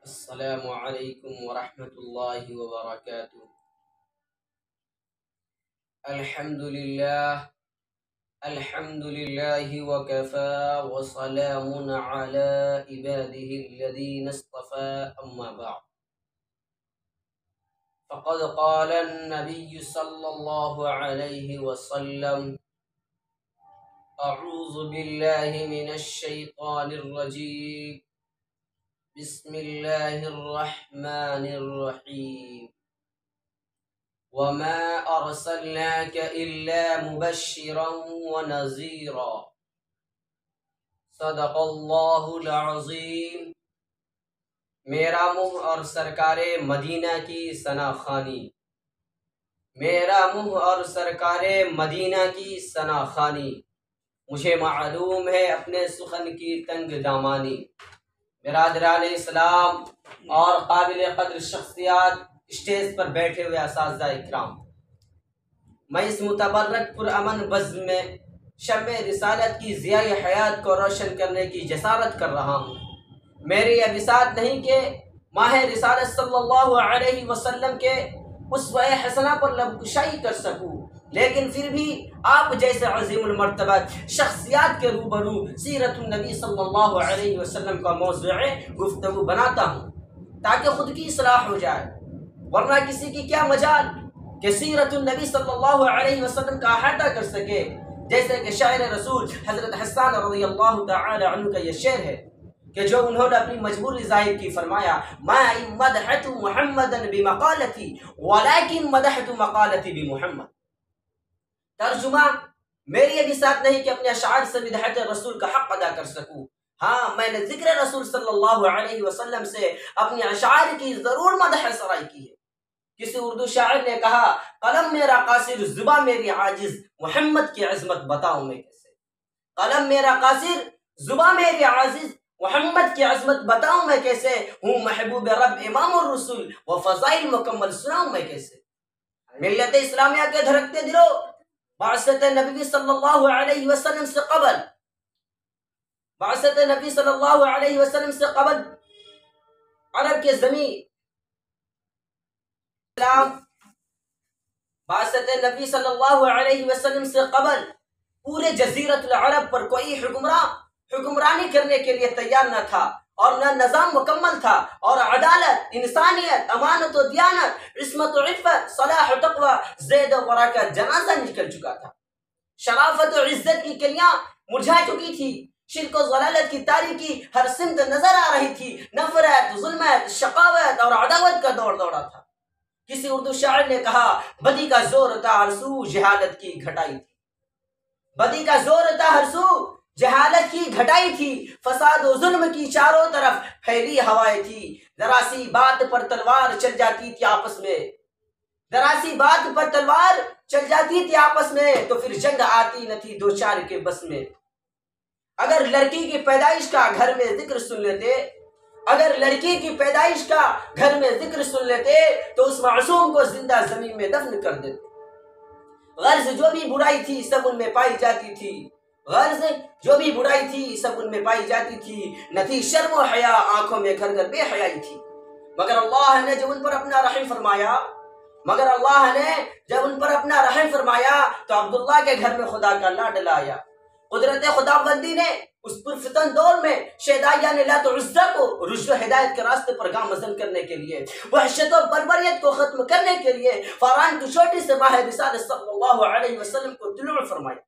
السلام علیکم ورحمۃ اللہ وبرکاتہ۔ الحمد للہ وکفى وسلام علی عباده الذین اصطفى اما بعد فقد قال النبی صلی اللہ علیہ وسلم اعوذ باللہ من الشیطان الرجیم بسم اللہ الرحمن الرحیم وما ارسلناک الا مبشرا ونذیرا صدق اللہ العظیم۔ میرا منہ اور سرکار مدینہ کی ثنا خوانی، میرا منہ اور سرکار مدینہ کی ثنا خوانی، مجھے معلوم ہے اپنے سخن کی تنگ دامانی۔ برادران اسلام اور قابل قدر شخصیات، اسٹیج پر بیٹھے ہوئے اساتذہ اکرام، میں اس متبرک پرامن بزم میں شمع رسالت کی ضیاء حیات کو روشن کرنے کی جسارت کر رہا ہوں۔ میری یہ بساط نہیں کہ ماہ رسالت صلی اللہ علیہ وسلم کے اسوہ حسنہ پر لب کشائی کر سکوں، لیکن پھر بھی آپ جیسے عظیم المرتبہ شخصیات کے روبرو سیرت النبی صلی اللہ علیہ وسلم کا موضوع گفتگو بناتا ہوں تاکہ خود کی اصلاح ہو جائے، ورنہ کسی کی کیا مجال کہ سیرت النبی صلی اللہ علیہ وسلم کا احاطہ کر سکے۔ جیسے کہ شاعر رسول حضرت حسان رضی اللہ تعالی عنہ کا یہ شعر ہے کہ جو انہوں نے اپنی مجبوری ظاہر کی، فرمایا ما مدحت محمدا بمقالتی ولكن مدحت مقالتی بمحمد۔ ترجمہ، میری یہ بساط نہیں کہ اپنے اشعار سے مدحت رسول کا حق ادا کر سکوں، ہاں میں نے ذکر رسول صلی اللہ علیہ وسلم سے اپنی اشعار کی ضرور مدح سرائی کی ہے۔ کسی اردو شاعر نے کہا قلم میرا قاصر زباں میری عاجز، محمد کی عظمت بتاؤں میں کیسے۔ قلم میرا قاصر زباں میری عاجز، محمد کی عظمت بتاؤں میں کیسے، ہوں محبوب رب امام الرسول و فضائل مکمل سناؤں میں کیسے۔ ملت اسلامیہ کے دھڑکتے دلوں، بعثت نبی صلی اللہ علیہ وسلم سے قبل، بعثت نبی صلی اللہ علیہ وسلم سے قبل عرب کے زمین بعثت نبی صلی اللہ علیہ وسلم سے قبل پورے جزیرت العرب پر کوئی حکمرانی کرنے کے لیے تیار نہ تھا، اور نہ نظام مکمل تھا، اور عدالت، انسانیت، امانت و دیانت، عصمت و عفت، صلاح و تقوی، زید و ورا کا جنازہ نکل چکا تھا۔ شرافت و عزت کی کلیاں مرجھا چکی تھی، شرک و ضلالت کی تاریکی ہر سمت نظر آ رہی تھی، نفرت، ظلمت، شقاوت اور عداوت کا دور دوڑا تھا۔ کسی اردو شاعر نے کہا بدی کا زور تھا ہر سو جہالت کی گھٹائی تھی، بدی کا زور تھا ہر سو جہالت کی گھٹائی تھی، فساد و ظلم کی چاروں طرف پھیلی ہوائیں تھی، ذرا سی بات پر تلوار چل جاتی تھی آپس میں، ذرا سی بات پر تلوار چل جاتی تھی آپس میں، تو پھر جنگ آتی نہ تھی دو چار کے بس میں۔ اگر لڑکی کی پیدائش کا گھر میں ذکر سن لیتے، اگر لڑکی کی پیدائش کا گھر میں ذکر سن لیتے تو اس معصوم کو زندہ زمین میں دفن کر دیتے۔ غرض جو بھی برائی تھی سب ان میں پائی جاتی تھی، غرض جو بھی برائی تھی سب ان میں پائی جاتی تھی، نہ تھی شرم و حیا، آنکھوں میں گھر گھر بے حیائی تھی۔ مگر اللہ نے جب ان پر اپنا رحم فرمایا، مگر اللہ نے جب ان پر اپنا رحم فرمایا تو عبداللہ کے گھر میں خدا کا لاڈلا آیا۔ قدرت خداوندی نے اس پرفتن دور میں شہدائیان لات و عزہ کو رشد و ہدایت کے راستے پر گامزن کرنے کے لیے، وحشت و بربریت کو ختم کرنے کے لیے فاران کی چھوٹی سے ماہ رسالت صلی اللہ علیہ وسلم کو طلوع فرمایا۔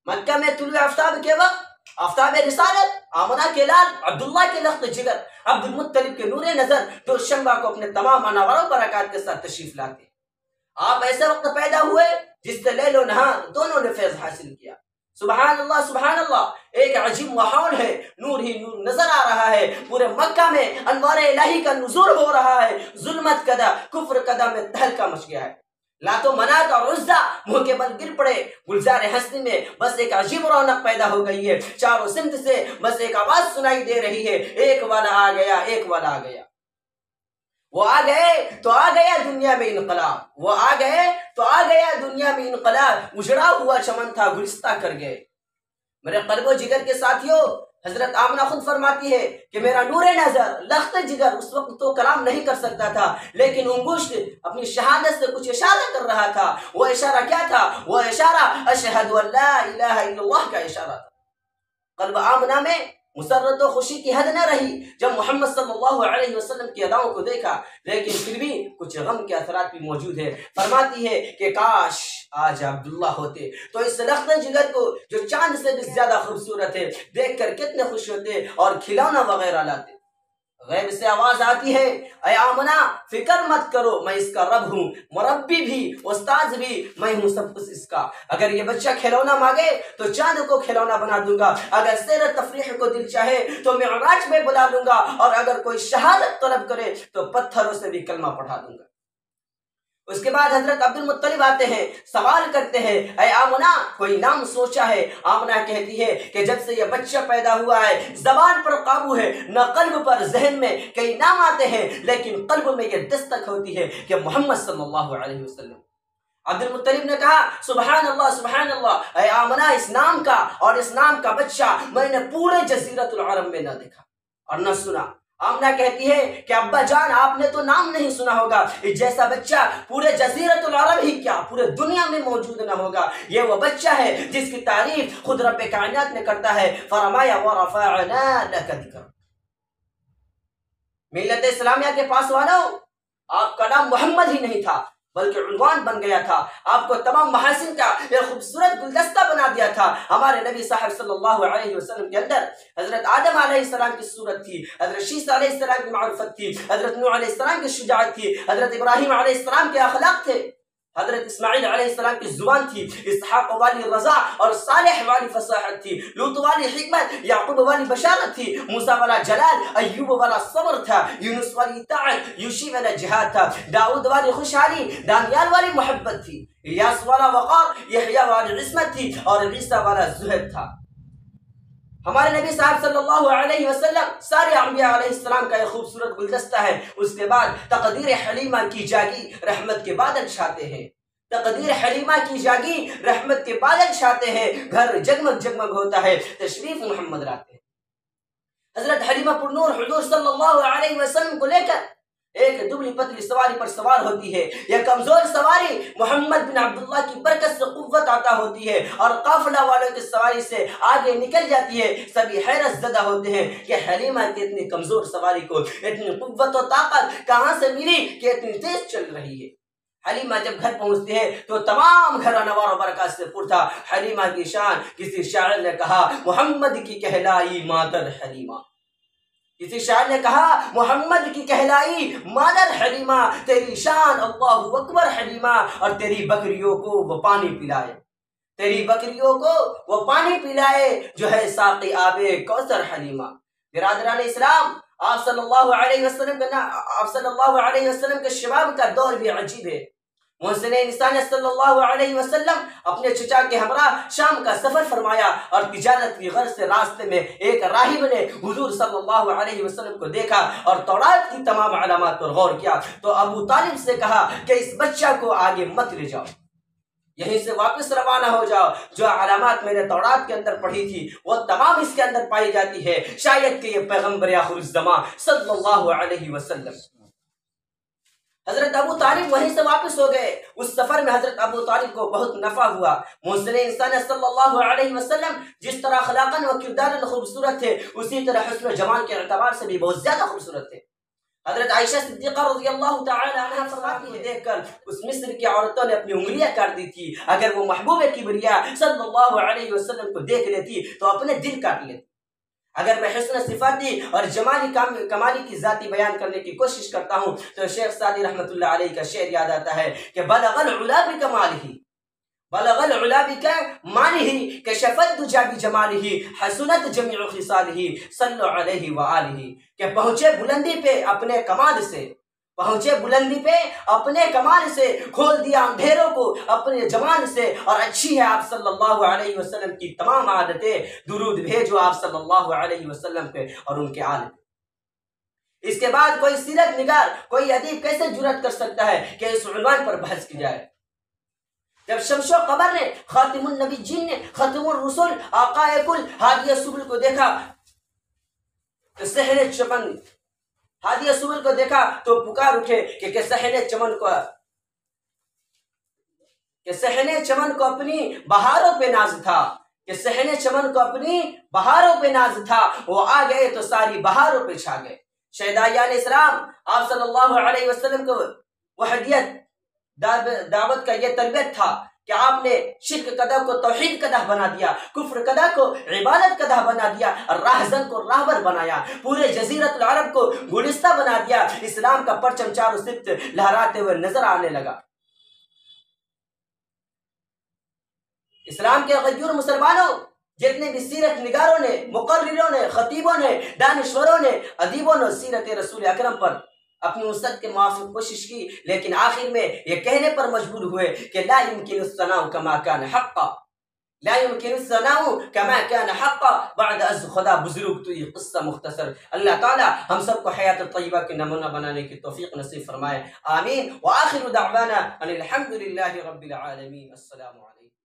مکہ میں طلوع آفتاب کے وقت آفتاب رسالت آمنہ کے لال، عبداللہ کے لخت جگر، عبد المطلب کے نور نظر، جو شمبہ کو اپنے تمام انوار و برکات کے ساتھ تشریف لاتے۔ آپ ایسے وقت پیدا ہوئے جس سے لیل و نہار دونوں نے فیض حاصل کیا۔ سبحان اللہ سبحان اللہ، ایک عجیب ماحول ہے، نور ہی نور نظر آ رہا ہے، پورے مکہ میں انوار الہی کا نزول ہو رہا ہے، ظلمت کدا کفر کدا میں تہلکہ مچ گیا ہے۔ لات و منات اور عزہ منہ کے بل گر پڑے، گلزار ہستی میں بس ایک عجیب رونق پیدا ہو گئی ہے، چاروں سمت سے بس ایک آواز سنائی دے رہی ہے، ایک والا آ گیا، ایک والا آ گیا۔ وہ آ گئے تو آ گیا دنیا میں انقلاب، وہ آ گئے تو آ گیا دنیا میں انقلاب، اجڑا ہوا چمن تھا گلستہ کر گئے۔ میرے قلب و جگر کے ساتھیوں، حضرت آمنہ خود فرماتی ہے کہ میرا نور نظر لخت جگر اس وقت تو کلام نہیں کر سکتا تھا، لیکن انگشت اپنی شہادت سے کچھ اشارہ کر رہا تھا۔ وہ اشارہ کیا تھا؟ وہ اشارہ اشہد ان لا الہ الا اللہ کا اشارہ تھا۔ قلب آمنہ میں مسرت و خوشی کی حد نہ رہی جب محمد صلی اللہ علیہ وسلم کی اداؤں کو دیکھا، لیکن پھر بھی کچھ غم کے اثرات بھی موجود ہے۔ فرماتی ہے کہ کاش آج عبداللہ ہوتے تو اس لخت جگر کو جو چاند سے بھی زیادہ خوبصورت ہے دیکھ کر کتنے خوش ہوتے اور کھلونا وغیرہ لاتے۔ غیب سے آواز آتی ہے، اے آمنہ فکر مت کرو، میں اس کا رب ہوں، مربی بھی، استاذ بھی، میں ہوں سب کچھ اس کا۔ اگر یہ بچہ کھلونا مانگے تو چاند کو کھلونا بنا دوں گا، اگر سیر تفریح کو دل چاہے تو معراج میں بلا لوں گا، اور اگر کوئی شہادت طلب کرے تو پتھروں سے بھی کلمہ پڑھا دوں گا۔ اس کے بعد حضرت عبد المطلب آتے ہیں، سوال کرتے ہیں، اے آمنہ کوئی نام سوچا ہے؟ آمنہ کہتی ہے کہ جب سے یہ بچہ پیدا ہوا ہے زبان پر قابو ہے، نہ قلب پر، ذہن میں کئی نام آتے ہیں لیکن قلب میں یہ دستک ہوتی ہے کہ محمد صلی اللہ علیہ وسلم۔ عبد المطلب نے کہا سبحان اللہ سبحان اللہ، اے آمنہ اس نام کا اور اس نام کا بچہ میں نے پورے جزیرۃ العرب میں نہ دیکھا اور نہ سنا۔ آمنہ کہتی ہے کہ ابا جان آپ نے تو نام نہیں سنا ہوگا، اس جیسا بچہ پورے جزیرۃ العرب ہی کیا پورے دنیا میں موجود نہ ہوگا۔ یہ وہ بچہ ہے جس کی تعریف خود رب کائنات میں کرتا ہے، فرمایا وَرَفَعْنَا لَكَ ذِكْرَكَ۔ ملت اسلامیہ کے پاس والوں، آپ کا نام محمد ہی نہیں تھا بلکہ عنوان بن گیا تھا، آپ کو تمام محاسن کا ایک خوبصورت گلدستہ بنا دیا تھا۔ ہمارے نبی صاحب صلی اللہ علیہ وسلم کے اندر حضرت آدم علیہ السلام کی صورت تھی، حضرت شیس علیہ السلام کی معرفت تھی، حضرت نوح علیہ السلام کی شجاعت تھی، حضرت ابراہیم علیہ السلام کے اخلاق تھے، حضرت اسماعیل علیہ السلام کی زبان تھی، اسحاق والی رضا اور صالح والی فصاحت تھی، لوط والی حکمت، یعقوب والی بشارت تھی، موسیٰ والا جلال، ایوب والا صبر تھا، یونس والی اطاعت، یوشع والا جہاد تھا، داؤد والی خوشحالی، دانیال والی محبت تھی، الیاس والا وقار، یحییٰ والی عصمت تھی اور عیسیٰ والا زہد تھا۔ ہمارے نبی صاحب صلی اللہ علیہ وسلم سارے انبیاء علیہ السلام کا ایک خوبصورت گلدستہ ہے۔ اس کے بعد تقدیر حلیمہ کی جاگی رحمت کے بادل چھاتے ہیں، تقدیر حلیمہ کی جاگی رحمت کے بادل چھاتے ہیں، گھر جگمگ جگمگ ہوتا ہے، تشریف محمد لاتے ہیں۔ حضرت حلیمہ پر نور حضور صلی اللہ علیہ وسلم کو لے کر ایک دبلی پتلی سواری پر سوار ہوتی ہے۔ یہ کمزور سواری محمد بن عبداللہ کی برکت سے قوت عطا ہوتی ہے اور قافلہ والوں کی سواری سے آگے نکل جاتی ہے۔ سبھی حیرت زدہ ہوتے ہیں کہ حلیمہ کی اتنی کمزور سواری کو اتنی قوت و طاقت کہاں سے ملی کہ اتنی تیز چل رہی ہے۔ حلیمہ جب گھر پہنچتی ہے تو تمام گھر انوار و برکات سے پر تھا۔ حلیمہ کی شان، کسی شاعر نے کہا محمد کی کہلائی مادر حلیمہ، کسی شاعر نے کہا محمد کی کہلائی مادر حلیمہ، تیری شان اللہ اکبر حلیمہ، اور تیری بکریوں کو وہ پانی پلائے، تیری بکریوں کو وہ پانی پلائے جو ہے ساقی آب کوثر حلیمہ۔ برادران اسلام، آپ صلی اللہ علیہ وسلم کے شباب کا دور بھی عجیب ہے۔ محسن انسانیت صلی اللہ علیہ وسلم اپنے چچا کے ہمراہ شام کا سفر فرمایا اور تجارت کی غرض سے راستے میں ایک راہب نے حضور صلی اللہ علیہ وسلم کو دیکھا اور توراۃ کی تمام علامات پر غور کیا تو ابو طالب سے کہا کہ اس بچہ کو آگے مت لے جاؤ، یہیں سے واپس روانہ ہو جاؤ، جو علامات میں نے توراۃ کے اندر پڑھی تھی وہ تمام اس کے اندر پائی جاتی ہے، شاید کہ یہ پیغمبر آخر الزمان صلی اللہ علیہ وسلم۔ حضرت ابو طالب وہیں سے واپس ہو گئے۔ اس سفر میں حضرت ابو طالب کو بہت نفع ہوا۔ محسن انسانیت صلی اللہ علیہ وسلم جس طرح اخلاقاً و کرداراً خوبصورت تھے اسی طرح حسن و جمال کے اعتبار سے بھی بہت زیادہ خوبصورت تھے۔ حضرت عائشہ صدیقہ رضی اللہ تعالی عنہ فرماتی ہے دیکھ کر اس مصر کی عورتوں نے اپنی انگلیاں کاٹ دی تھی، اگر وہ محبوب کبریا صلی اللہ علیہ وسلم کو دیکھ لیتی تو اپنے دل کاٹ لیتی۔ اگر میں حسن صفاتی اور جمالی کمالی کی ذاتی بیان کرنے کی کوشش کرتا ہوں تو شیخ سعدی رحمۃ اللہ علیہ کا شعر یاد آتا ہے کہ بلغ العلا بکمالہ، بلغ العلا بکمالہ، کشف الدجی بجمالہ، حسنت جمیع خصالہ، صلوا علیہ وآلہ، کہ پہنچے بلندی پہ اپنے کمال سے، پہنچے بلندی پہ اپنے کمال سے، کھول دیا اندھیروں کو اپنے جمال سے، اور اچھی ہے آپ صلی اللہ علیہ وسلم کی تمام عادتیں، درود بھیجو آپ صلی اللہ علیہ وسلم پہ اور ان کے آل پہ۔ اس کے بعد کوئی سیرت نگار، کوئی ادیب کیسے جرأت کر سکتا ہے کہ اس عنوان پر بحث کی جائے؟ جب شمس و قمر نے، خاتم النبیین نے، ختم الرسل، آقا کل، ہادی سبل کو دیکھا کہ صحن چمن ہادی سبل کو دیکھا تو پکار اٹھے کہ صحن چمن کو اپنی بہاروں پہ ناز تھا، کہ صحن چمن کو اپنی بہاروں پہ ناز تھا، وہ آ گئے تو ساری بہاروں پہ چھا گئے۔ شہدائیان اسلام آپ صلی اللہ علیہ وسلم کو وحدیت دعوت کا یہ تربیت تھا کہ آپ نے شرک کدہ کو توحید کدہ بنا دیا، کفر کدہ کو عبادت کدہ بنا دیا، اور راہزن کو راہبر بنایا، پورے جزیرت العرب کو گلستہ بنا دیا، اسلام کا پرچم چاروں سمت لہراتے ہوئے نظر آنے لگا۔ اسلام کے غیور مسلمانوں، جتنے بھی سیرت نگاروں نے، مقرروں نے، خطیبوں نے، دانشوروں نے، ادیبوں نے سیرت رسول اکرم پر اپنی وسعت کے موافق کوشش کی، لیکن آخر میں یہ کہنے پر مجبور ہوئے کہ لا يمكن الثناء كما كان حقا، لا يمكن الثناء كما كان حقا بعد از خدا بزرگ۔ تو یہ قصہ مختصر۔ اللہ تعالی ہم سب کو حیات طیبہ کے نمونہ بنانے کی توفیق نصیب فرمائے، آمین۔ وآخر دعوانا ان الحمد للہ رب العالمین۔ السلام علیکم۔